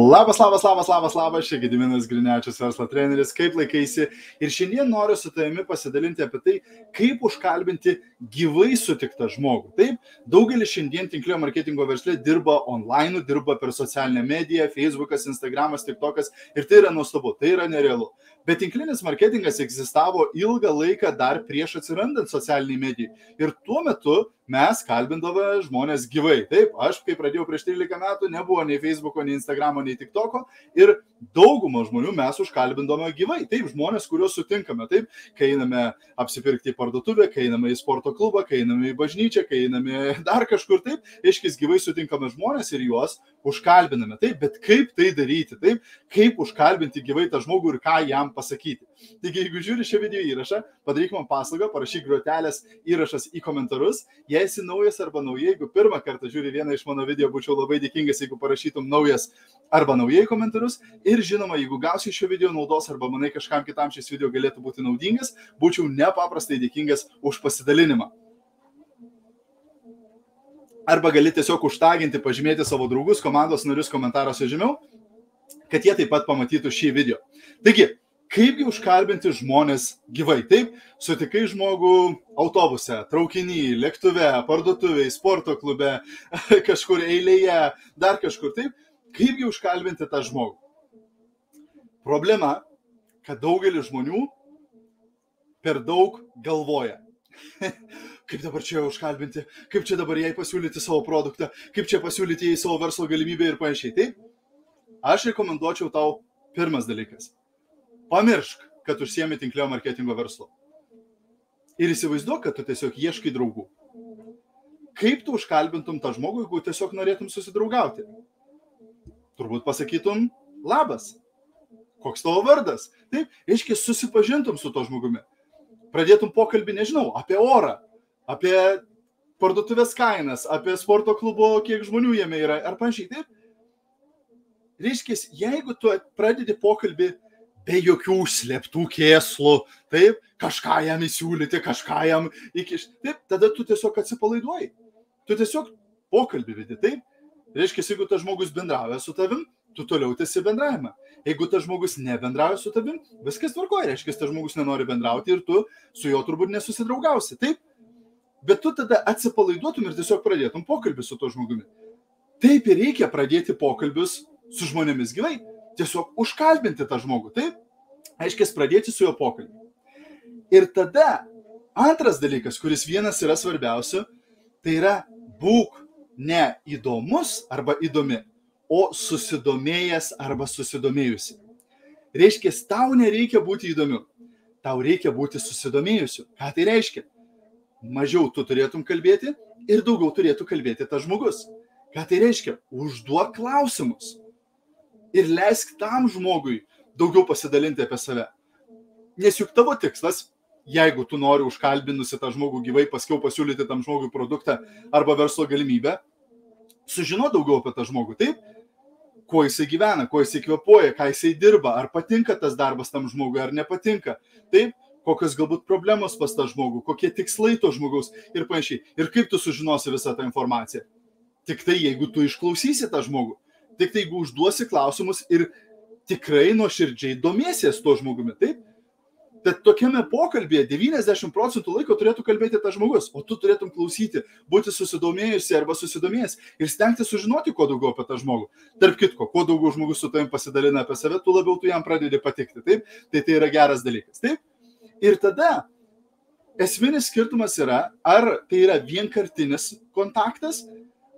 Labas, čia Gediminas Grinečius, verslo treneris, kaip laikaisi. Ir šiandien noriu su tavimi pasidalinti apie tai, kaip užkalbinti gyvai sutiktą žmogų. Taip, daugelis šiandien tinklinio marketingo versle dirba online, dirba per socialinę mediją, Facebookas, Instagramas, TikTokas ir tai yra nuostabu, tai yra nerealu. Bet tinklinis marketingas egzistavo ilgą laiką dar prieš atsirandant socialiniai medijai. Ir tuo metu mes kalbindavome žmonės gyvai. Taip, aš, kai pradėjau prieš 13 metų, nebuvo nei Facebooko, nei Instagramo, nei TikToko ir daugumą žmonių mes užkalbindavome gyvai. Taip, žmonės, kuriuos sutinkame. Taip, kai einame apsipirkti į parduotuvę, kai einame į sporto klubą, kai einame į bažnyčią, kai einame dar kažkur. Taip, aiškiai gyvai sutinkame žmonės ir juos užkalbiname. Taip, bet kaip tai daryti? Taip, kaip užkalbinti gyvai tą žmogų ir ką jam pasakyti. Taigi, jeigu žiūri šią video įrašą, padaryk man paslaugą, parašyk grotelės įrašas į komentarus. Jei esi naujas arba naujai, jeigu pirmą kartą žiūri vieną iš mano video, būčiau labai dėkingas, jeigu parašytum naujas arba naujai komentarus. Ir žinoma, jeigu gausi šio video naudos arba manai kažkam kitam šis video galėtų būti naudingas, būčiau nepaprastai dėkingas už pasidalinimą. Arba gali tiesiog užtaginti, pažymėti savo draugus, komandos narius komentaruose žemiau, kad jie taip pat pamatytų šį video. Taigi, kaipgi užkalbinti žmonės gyvai? Taip, sutikai žmogų autobuse, traukiny, lėktuve, parduotuvėje, sporto klube, kažkur eilėje, dar kažkur. Taip, kaipgi užkalbinti tą žmogų? Problema, kad daugelis žmonių per daug galvoja. Kaip dabar čia užkalbinti, kaip čia dabar jai pasiūlyti savo produktą, kaip čia pasiūlyti jai savo verslo galimybę ir panašiai. Taip, aš rekomenduočiau tau pirmas dalykas. Pamiršk, kad užsiemi tinklinio marketingo verslu. Ir įsivaizduok, kad tu tiesiog ieškai draugų. Kaip tu užkalbintum tą žmogų, jeigu tiesiog norėtum susidraugauti? Turbūt pasakytum, labas, koks tavo vardas? Taip, aiškiai susipažintum su to žmogumi. Pradėtum pokalbį, nežinau, apie orą, apie parduotuvės kainas, apie sporto klubo, kiek žmonių jame yra, ar panašiai. Taip, reiškia, jeigu tu pradedi pokalbį be jokių slėptų kėslų, taip, kažką jam įsiūlyti, kažką jam įkišti, taip, tada tu tiesiog atsipalaiduoji. Tu tiesiog pokalbį vedi, taip. Reiškia, jeigu tas žmogus bendrauja su tavim, tu toliau tęsi bendravimą. Jeigu tas žmogus nebendrauja su tavim, viskas tvarkoja, reiškia, tas žmogus nenori bendrauti ir tu su juo turbūt nesusidraugausi, taip. Bet tu tada atsipalaiduotum ir tiesiog pradėtum pokalbį su to žmogumi. Taip ir reikia pradėti pokalbius su žmonėmis gyvai. Tiesiog užkalbinti tą žmogų, taip? Aiškiai, pradėti su juo pokalbį. Ir tada antras dalykas, kuris vienas yra svarbiausių, tai yra būk ne įdomus arba įdomi, o susidomėjęs arba susidomėjusi. Reiškia, tau nereikia būti įdomiu, tau reikia būti susidomėjusiu. Ką tai reiškia? Mažiau tu turėtum kalbėti ir daugiau turėtų kalbėti tas žmogus. Ką tai reiškia? Užduok klausimus. Ir leisk tam žmogui daugiau pasidalinti apie save. Nes juk tavo tikslas, jeigu tu nori užkalbinusi tą žmogų gyvai, paskiau pasiūlyti tam žmogui produktą arba verslo galimybę, sužino daugiau apie tą žmogų, taip? Kuo jisai gyvena, kuo jisai kvėpuoja, ką jisai dirba, ar patinka tas darbas tam žmogui, ar nepatinka, taip? Kokios galbūt problemos pas tą žmogų, kokie tikslai to žmogaus ir panašiai. Ir kaip tu sužinosi visą tą informaciją? Tik tai, jeigu tu išklausysi tą žmogų. Tik tai, jeigu užduosi klausimus ir tikrai nuoširdžiai domiesies to žmogumi, taip? Tad tokiame pokalbėje 90% laiko turėtų kalbėti tas žmogus, o tu turėtum klausyti, būti susidomėjusi arba susidomėjęs ir stengti sužinoti, kuo daugiau apie tą žmogų. Tarp kitko, kuo daugiau žmogus su tavim pasidalina apie save, tu labiau tu jam pradedi patikti, taip? Tai yra geras dalykas, taip? Ir tada esminis skirtumas yra, ar tai yra vienkartinis kontaktas,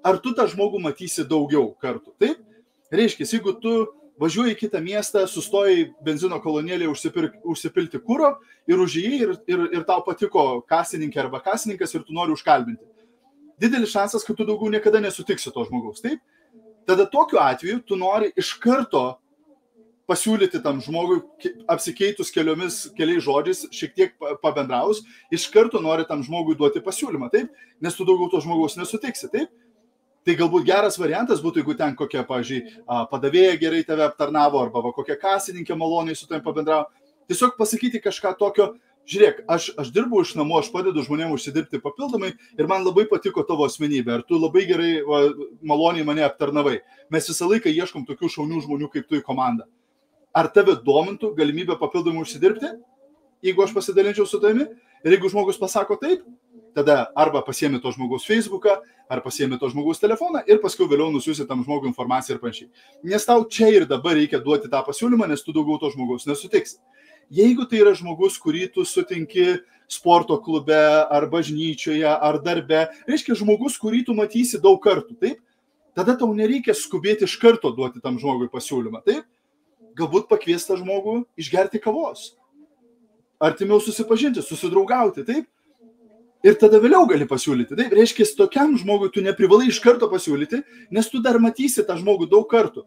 ar tu tą žmogų matysi daugiau kartų, taip? Reiškia, jeigu tu važiuoji į kitą miestą, sustoji benzino kolonėlėje užsipilti kuro ir užėjai ir tau patiko kasininkė arba kasininkas ir tu nori užkalbinti. Didelis šansas, kad tu daugiau niekada nesutiksi to žmogaus, taip? Tada tokiu atveju tu nori iš karto pasiūlyti tam žmogui, apsikeitus keliais žodžiais, šiek tiek pabendravus, iš karto nori tam žmogui duoti pasiūlymą, taip? Nes tu daugiau to žmogaus nesutiksi, taip? Tai galbūt geras variantas būtų, jeigu ten kokia, pavyzdžiui, padavėja gerai tave aptarnavo arba kokia kasininkė maloniai su tavim pabendravo. Tiesiog pasakyti kažką tokio žiūrėk, aš dirbu iš namų, aš padedu žmonėms užsidirbti papildomai ir man labai patiko tavo asmenybė, ir tu labai gerai, maloniai mane aptarnavai. Mes visą laiką ieškom tokių šaunių žmonių kaip tu į komandą. Ar tave domintų galimybę papildomai užsidirbti, jeigu aš pasidalinčiau su tavimi? Ir jeigu žmogus pasako taip, tada arba pasiemi to žmogaus Facebooką, ar pasiemi to žmogaus telefoną ir paskui vėliau nusiųsi tam žmogui informaciją ir panašiai. Nes tau čia ir dabar reikia duoti tą pasiūlymą, nes tu daugiau to žmogaus nesutiksi. Jeigu tai yra žmogus, kurį tu sutinki sporto klube, ar bažnyčioje, ar darbe, reiškia žmogus, kurį tu matysi daug kartų, taip? Tada tau nereikia skubėti iš karto duoti tam žmogui pasiūlymą, taip? Galbūt pakviesti tą žmogų išgerti kavos, artimiau susipažinti, susidraugauti, taip? Ir tada vėliau gali pasiūlyti, taip? Reiškia, tokiam žmogui tu neprivalai iš karto pasiūlyti, nes tu dar matysi tą žmogų daug kartų.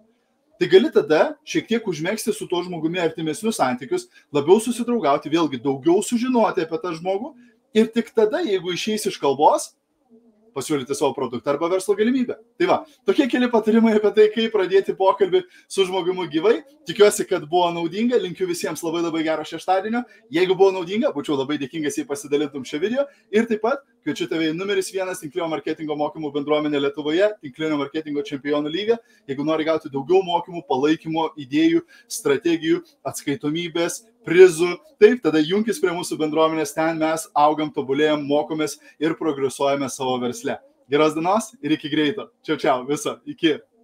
Tai gali tada šiek tiek užmėgsti su tuo žmogumi artimesnius santykius, labiau susidraugauti, vėlgi daugiau sužinoti apie tą žmogų ir tik tada, jeigu išeis iš kalbos, pasiūlyti savo produktą arba verslo galimybę. Tai va, tokie keli patarimai apie tai, kaip pradėti pokalbį su žmogumi gyvai. Tikiuosi, kad buvo naudinga, linkiu visiems labai labai gero šeštadienio. Jeigu buvo naudinga, būčiau labai dėkingas, jei pasidalintum šią video. Ir taip pat kviečiu tave į numeris 1 tinklinio marketingo mokymų bendruomenę Lietuvoje, tinklinio marketingo čempionų lygą. Jeigu nori gauti daugiau mokymų, palaikymo, idėjų, strategijų, atskaitomybės, prizų, taip, tada junkis prie mūsų bendruomenės, ten mes augam, tobulėjam, mokomės ir progresuojame savo versle. Geros dienos ir iki greito. Čiau, čiau, viso, iki.